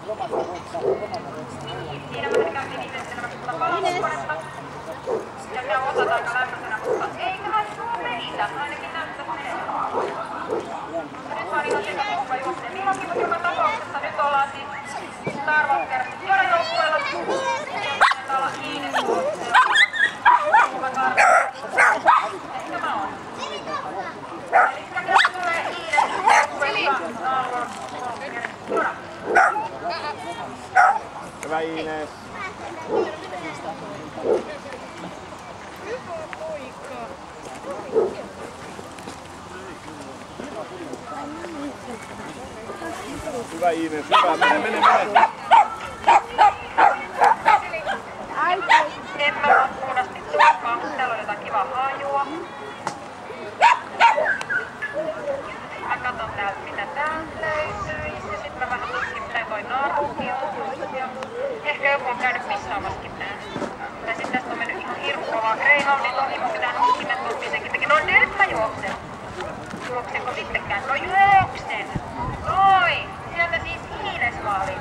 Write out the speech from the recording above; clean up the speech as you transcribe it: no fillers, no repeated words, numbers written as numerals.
Siinä me käytiin ihmettelemässä tuota palokonetta. Ja käy osat aika lämpöisenä, mutta eiköhän sulla meitä. Ainakin näyttäisi meidän. Nyt mä olin ihan sekä kukka juokseen. Milloinkin, mutta joka tapauksessa nyt ollaan siis Star Walker juorajoukkueella. Täällä ollaan kiinni juokseen. Kuka tarvitsee? Ehkä mä oon. Elikkä nyt tulee Iines joukkueesta Star Walker. Juora. Hyvä Iines. Hyvä Iines, hyvä. Mene. Emme loppuun asti tuokaan. Täällä on jotain kivaa hajua. Mä katon täältä mitä täältä löytyisi. Sitten mä vähän tutkin mitä toi narukki on. Ehkä joku on käynyt pissaamaskin nää. Tai sit tästä on mennyt ihan hirmu kovaa Greyhoundit ohi. Mun pitää nukkimen tuttisenkin tekee. No nyt mä juoksen. Juoksenko sittenkään? No juoksen! Noi! Sieltä siis Iines maali.